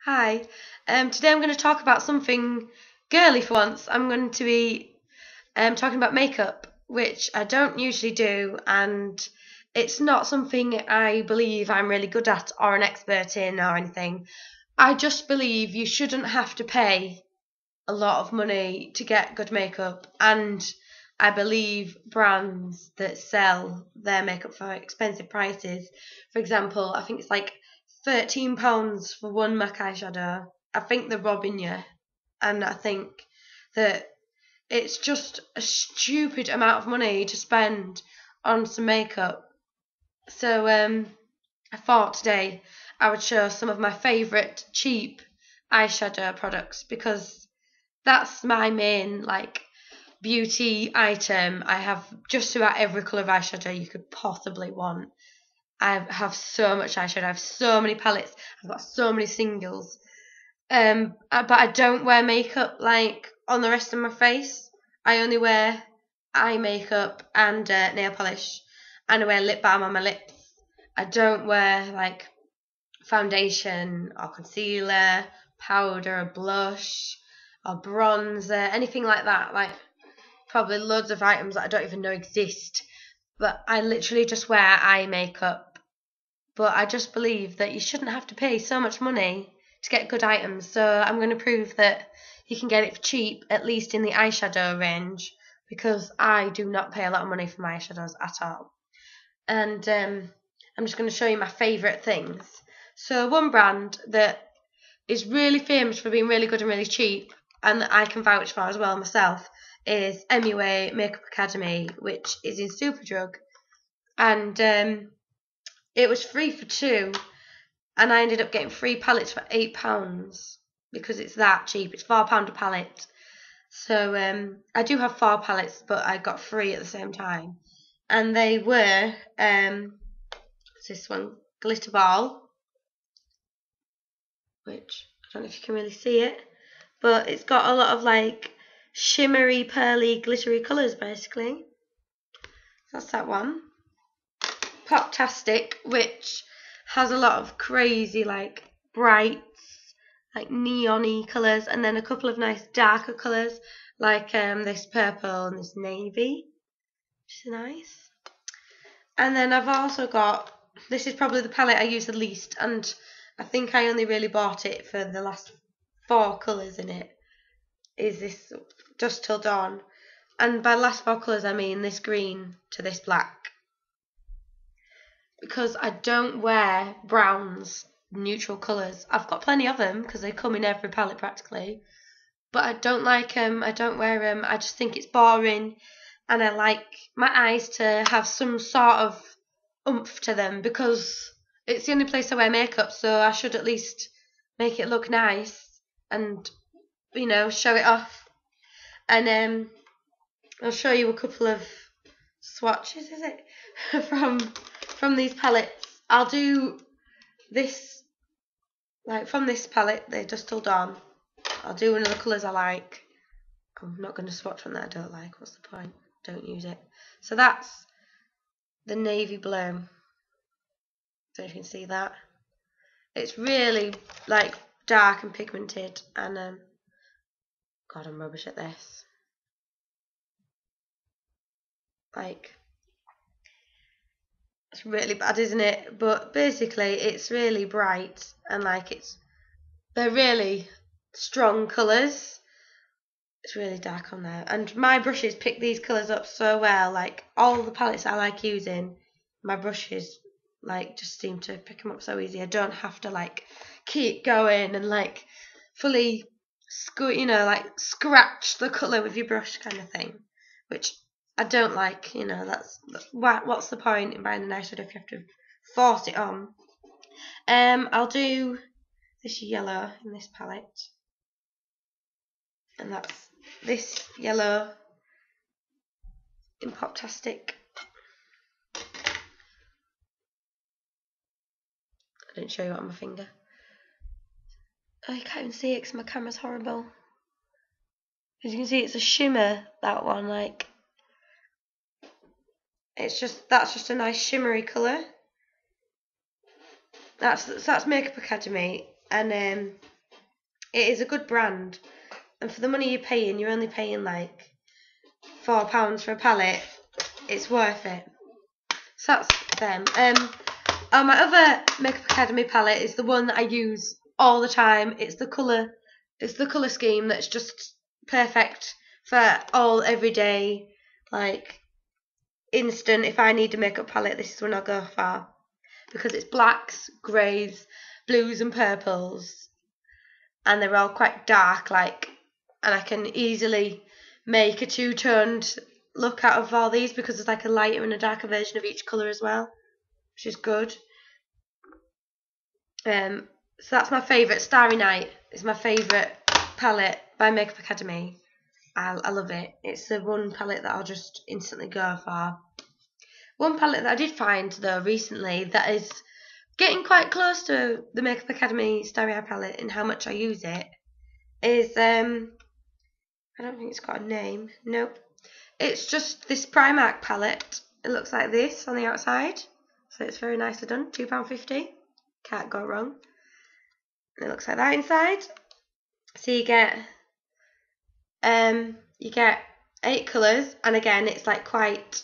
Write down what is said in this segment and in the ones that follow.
Hi. Today I'm going to talk about something girly for once. I'm going to be talking about makeup, which I don't usually do, and it's not something I believe I'm really good at or an expert in or anything. I just believe you shouldn't have to pay a lot of money to get good makeup, and I believe brands that sell their makeup for expensive prices. For example, I think it's like £13 for one MAC eyeshadow. I think they're robbing you, and I think that it's just a stupid amount of money to spend on some makeup. So I thought today I would show some of my favourite cheap eyeshadow products because that's my main beauty item. I have just about every colour of eyeshadow you could possibly want. I have so much eyeshadow. I have so many palettes. I've got so many singles. But I don't wear makeup like on the rest of my face. I only wear eye makeup and nail polish, and I wear lip balm on my lips. I don't wear like foundation or concealer, powder or blush or bronzer, anything like that. Like probably loads of items that I don't even know exist. But I literally just wear eye makeup. But I just believe that you shouldn't have to pay so much money to get good items. So I'm going to prove that you can get it for cheap, at least in the eyeshadow range, because I do not pay a lot of money for my eyeshadows at all. And I'm just going to show you my favourite things. So one brand that is really famous for being really good and really cheap, and that I can vouch for as well myself, is MUA Makeup Academy, which is in Superdrug. And it was free for two, and I ended up getting 3 palettes for £8 because it's that cheap. It's £4 a palette. So I do have 4 palettes, but I got 3 at the same time. And they were this one, Glitter Ball, which I don't know if you can really see it, but it's got a lot of like shimmery, pearly, glittery colours basically. That's that one. Poptastic, which has a lot of crazy like brights, like neon-y colours, and then a couple of nice darker colours like this purple and this navy, which is nice. And then I've also got, this is probably the palette I use the least, and I think I only really bought it for the last 4 colours in it, is this Dusk Till Dawn. And by last 4 colours I mean this green to this black, because I don't wear browns, neutral colours. I've got plenty of them because they come in every palette practically, but I don't like them. I don't wear them. I just think it's boring, and I like my eyes to have some sort of oomph to them because it's the only place I wear makeup, so I should at least make it look nice and show it off. And I'll show you a couple of swatches, is it, from these palettes. I'll do this, like from this palette, the Dusk Till Dawn. I'll do one of the colours I like. I'm not going to swatch one that I don't like. What's the point? Don't use it. So that's the navy blue. Don't know if you can see that. It's really like dark and pigmented, and God, I'm rubbish at this. Like, it's really bad, isn't it? But basically, it's really bright, and like they're really strong colours. It's really dark on there, and my brushes pick these colours up so well. Like all the palettes I like using, my brushes like just seem to pick them up so easy. I don't have to like keep going and like fully scratch the colour with your brush kind of thing, which I don't like. That's what's the point in buying an eyeshadow if you have to force it on. I'll do this yellow in this palette, and that's this yellow in Poptastic. I didn't show you it on my finger. Oh, you can't even see it because my camera's horrible. As you can see, it's a shimmer, that one. Like, that's just a nice shimmery colour. That's Makeup Academy, and it is a good brand, and for the money you're paying, you're only paying like £4 for a palette. It's worth it. So that's them. My other Makeup Academy palette is the one that I use all the time. It's the colour scheme that's just perfect for all everyday, like instant. If I need a makeup palette, this is when I go for, because it's blacks, greys, blues, and purples, and they're all quite dark, and I can easily make a two-toned look out of all these because there's like a lighter and a darker version of each colour as well, which is good. So that's my favourite. Starry Night is my favourite palette by Makeup Academy. I love it. It's the one palette that I'll just instantly go for. One palette that I did find though recently that is getting quite close to the Makeup Academy Starry Eye palette in how much I use it is I don't think it's got a name. Nope. It's just this Primark palette. It looks like this on the outside, so it's very nicely done. £2.50. Can't go wrong. And it looks like that inside. So you get 8 colours, and again it's like quite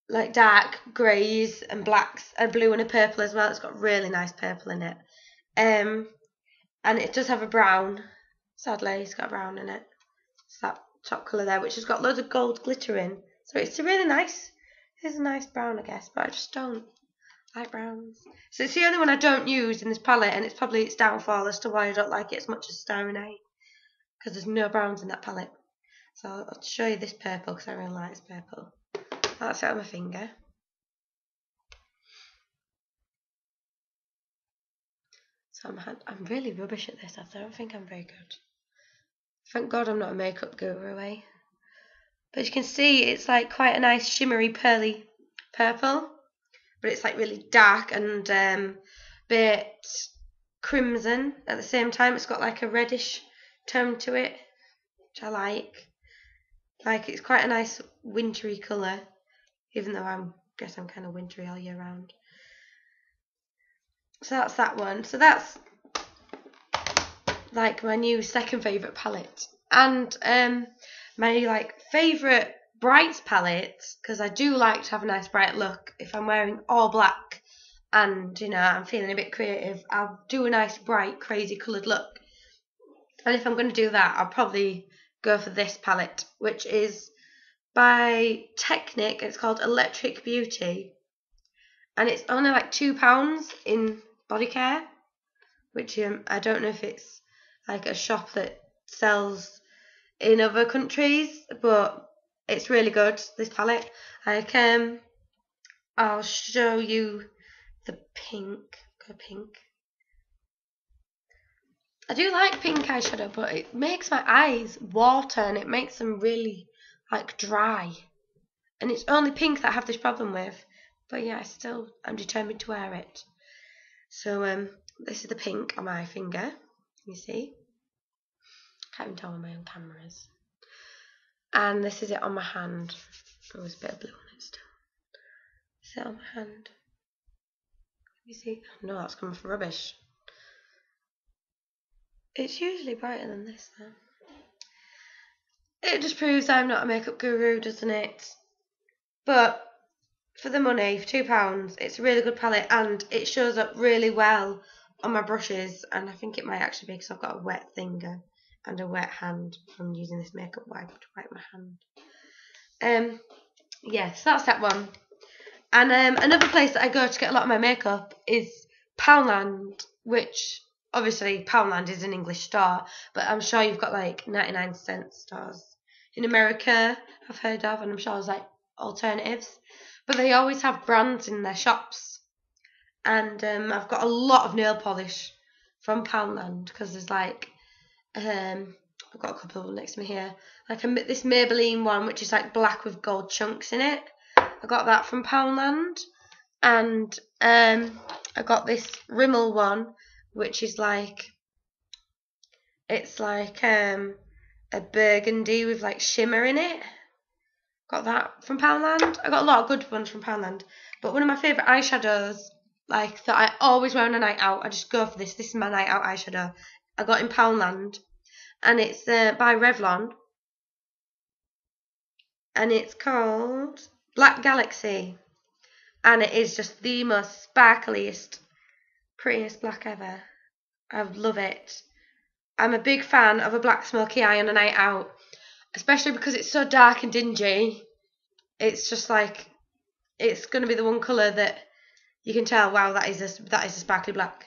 like dark greys and blacks, a blue and a purple as well. It's got really nice purple in it. And it does have a brown. Sadly, it's got a brown in it. It's that top colour there, which has got loads of gold glitter in. So it's a really nice. It's a nice brown, I guess, but I just don't like browns. So it's the only one I don't use in this palette, and it's probably its downfall as to why I don't like it as much as Starry Night, because there's no browns in that palette. So I'll show you this purple because I really like this purple. That's it on my finger. So I'm really rubbish at this. I don't think I'm very good. Thank God I'm not a makeup guru, eh? But you can see it's like quite a nice shimmery pearly purple, but it's like really dark and bit crimson at the same time. It's got like a reddish tone to it, which I like. Like it's quite a nice wintry colour, even though I guess I'm kind of wintry all year round. So that's that one. So that's like my new second favourite palette. And my like favourite bright palette, because I do like to have a nice bright look. If I'm wearing all black and I'm feeling a bit creative, I'll do a nice bright crazy coloured look. And if I'm going to do that, I'll probably go for this palette, which is by Technic. It's called Electric Beauty, and it's only like £2 in Body Care, which I don't know if it's like a shop that sells in other countries, but it's really good, this palette. Like I'll show you the pink. Go pink. I do like pink eyeshadow, but it makes my eyes water and it makes them really like dry. And it's only pink that I have this problem with. But yeah, I'm determined to wear it. So this is the pink on my finger. You see? Can't even tell where my own camera is. And this is it on my hand. There was a bit of blue on it still. Is it on my hand? You see? No, that's coming from rubbish. It's usually brighter than this though. It just proves I'm not a makeup guru, doesn't it? But for the money, for £2, it's a really good palette, and it shows up really well on my brushes, and I think it might actually be because I've got a wet finger and a wet hand from using this makeup wipe to wipe my hand. Yes, that's that one. And another place that I go to get a lot of my makeup is Poundland, which obviously Poundland is an English store, but I'm sure you've got like 99-cent stores in America I've heard of, and I'm sure there's like alternatives, but they always have brands in their shops. And I've got a lot of nail polish from Poundland, because there's like I've got a couple of them next to me here, like this Maybelline one which is like black with gold chunks in it. I got that from Poundland. And I got this Rimmel one, which is like, it's like a burgundy with like shimmer in it. Got that from Poundland. I got a lot of good ones from Poundland. But one of my favourite eyeshadows, like that I always wear on a night out, I just go for this. This is my night out eyeshadow. I got in Poundland, and it's by Revlon, and it's called Black Galaxy, and it is just the most sparkliest, prettiest black ever. I love it. I'm a big fan of a black smoky eye on a night out, especially because it's so dark and dingy. It's just like, it's going to be the one colour that you can tell, wow, that is a sparkly black.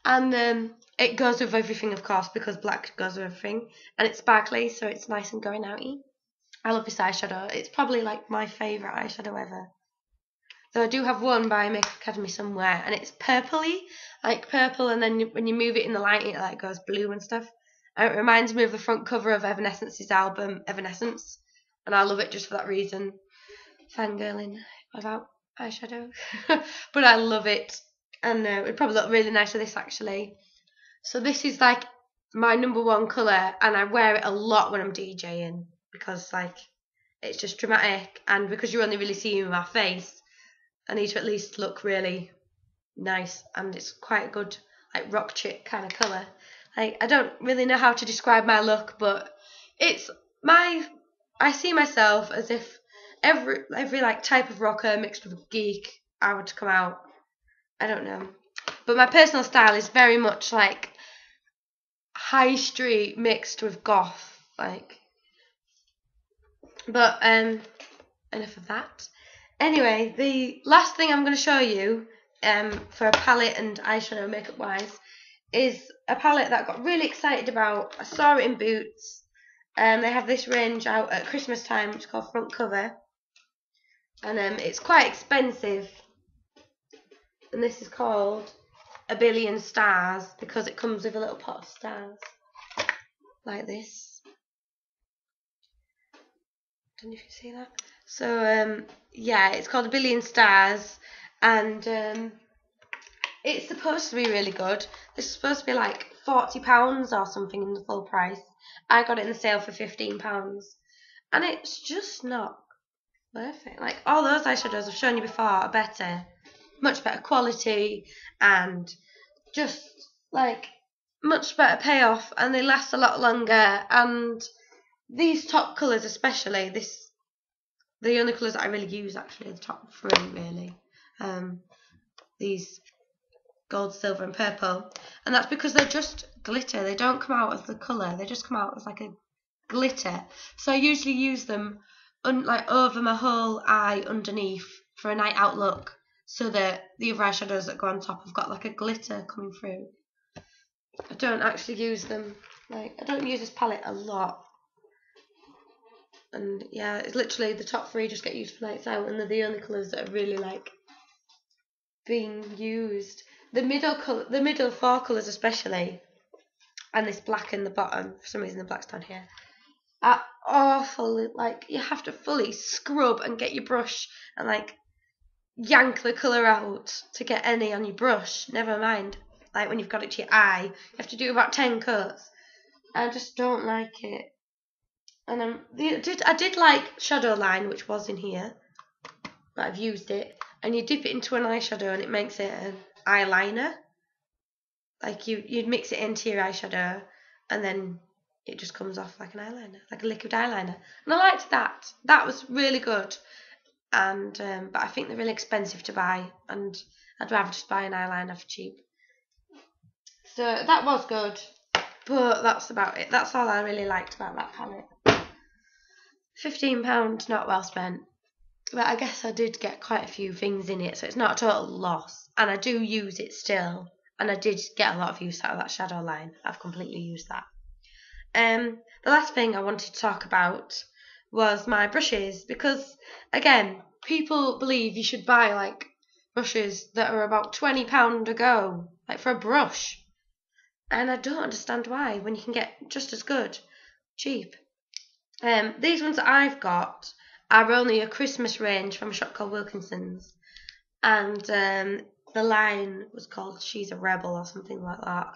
And it goes with everything, of course, because black goes with everything, and it's sparkly, so it's nice and going outy. I love this eyeshadow. It's probably like my favourite eyeshadow ever. Though I do have one by Makeup Academy somewhere, and it's purpley, like purple, and then when you move it in the light, it like goes blue and stuff. And it reminds me of the front cover of Evanescence's album, Evanescence, and I love it just for that reason. Fangirling about eyeshadow. But I love it, and it'd probably look really nice with this, actually. So this is like my number one colour, and I wear it a lot when I'm DJing, because like it's just dramatic, and because you're only really seeing my face, I need to at least look really nice, and it's quite a good like rock chick kind of colour. Like, I don't really know how to describe my look, but it's I see myself as if every like type of rocker mixed with a geek I would come out. I don't know. But my personal style is very much like high street mixed with goth, like. But enough of that. Anyway, the last thing I'm going to show you for a palette and eyeshadow makeup wise is a palette that I got really excited about. I saw it in Boots. They have this range out at Christmas time, which is called Front Cover, and it's quite expensive. And this is called A Billion Stars because it comes with a little pot of stars like this. I don't know if you see that. So yeah, it's called A Billion Stars, and it's supposed to be really good. It's supposed to be like £40 or something in the full price. I got it in the sale for £15, and it's just not worth it. Like, all those eyeshadows I've shown you before are better, much better quality, and just like much better payoff, and they last a lot longer. And these top colours, especially the only colours that I really use, actually, the top three really. These gold, silver, and purple, and that's because they're just glitter. They don't come out as the colour; they just come out as like a glitter. So I usually use them like over my whole eye underneath for a night out look, so that the other eyeshadows that go on top have got like a glitter coming through. I don't actually use them, like, I don't use this palette a lot. And yeah, it's literally the top three just get used for nights out, and they're the only colours that are really like being used. The middle four colours especially, and this black in the bottom, for some reason the black's down here, are awful. Like, you have to fully scrub and get your brush and like yank the colour out to get any on your brush. Never mind, like when you've got it to your eye, you have to do about 10 coats. I just don't like it. And I did like Shadow Line, which was in here, but I've used it. And you dip it into an eyeshadow and it makes it an eyeliner. Like, you'd mix it into your eyeshadow and then it just comes off like an eyeliner, like a liquid eyeliner. And I liked that. That was really good. And but I think they're really expensive to buy, and I'd rather just buy an eyeliner for cheap. So that was good, but that's about it. That's all I really liked about that palette. £15, not well spent. But I guess I did get quite a few things in it, so it's not a total loss. And I do use it still. And I did get a lot of use out of that Shadow Line. I've completely used that. The last thing I wanted to talk about was my brushes, because again, people believe you should buy like brushes that are about £20 a go, like for a brush. And I don't understand why, when you can get just as good cheap. These ones that I've got are only a Christmas range from a shop called Wilkinson's, and the line was called She's a Rebel or something like that.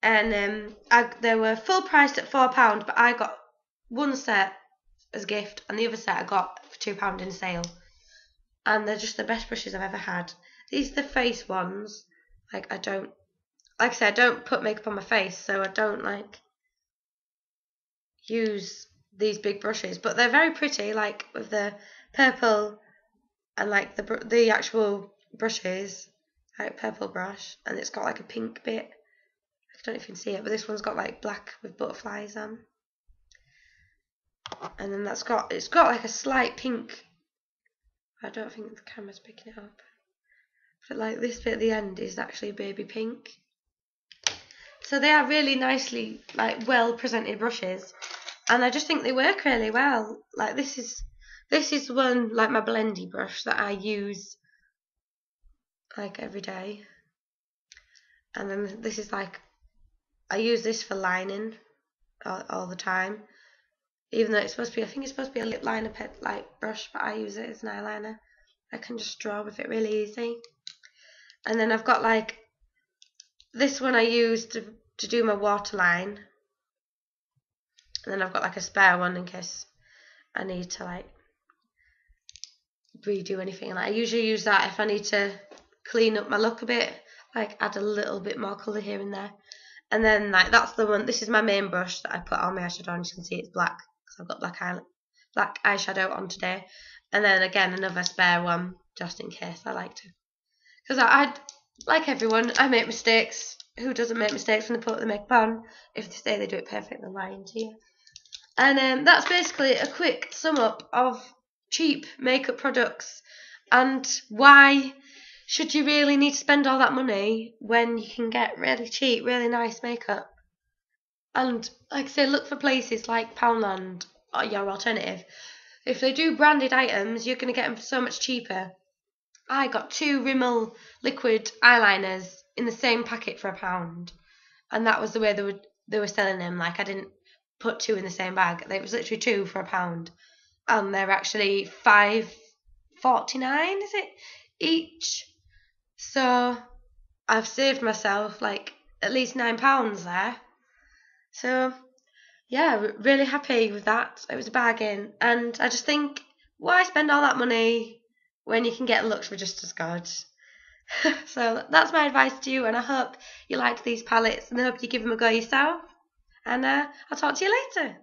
And they were full priced at £4, but I got one set as a gift, and the other set I got for £2 in a sale. And they're just the best brushes I've ever had. These are the face ones. Like, I don't like I said, I don't put makeup on my face, so I don't like use these big brushes, but they're very pretty, like with the purple and like the actual brushes, like purple brush, and it's got like a pink bit. I don't know if you can see it, but this one's got like black with butterflies on, and then it's got like a slight pink. I don't think the camera's picking it up, but like this bit at the end is actually baby pink. So they are really nicely, like, well presented brushes, and I just think they work really well. Like this is one, like my blendy brush, that I use like every day, and then this is like, I use this for lining all the time. Even though it's supposed to be, I think it's supposed to be a lip liner like brush, but I use it as an eyeliner. I can just draw with it really easy. And then I've got like this one I use to do my waterline, and then I've got like a spare one in case I need to like redo anything. And I usually use that if I need to clean up my look a bit, like add a little bit more colour here and there. And then like that's the one. This is my main brush that I put all my eyeshadow on. As you can see, it's black because I've got black eyeshadow on today. And then again another spare one just in case I like to. Because I like everyone, I make mistakes. Who doesn't make mistakes when they put the makeup on? If they say they do it perfect, they're lying to you. And that's basically a quick sum up of cheap makeup products and why should you really need to spend all that money when you can get really cheap, really nice makeup. And like I say, look for places like Poundland or your alternative. If they do branded items, you're going to get them for so much cheaper. I got 2 Rimmel liquid eyeliners in the same packet for £1, and that was the way they were selling them. Like I didn't put 2 in the same bag. It was literally 2 for £1, and they're actually £5.49, is it, each? So I've saved myself like at least £9 there. So yeah, really happy with that. It was a bargain, and I just think, why spend all that money when you can get looks for just as good? So that's my advice to you, and I hope you liked these palettes, and I hope you give them a go yourself. And I'll talk to you later.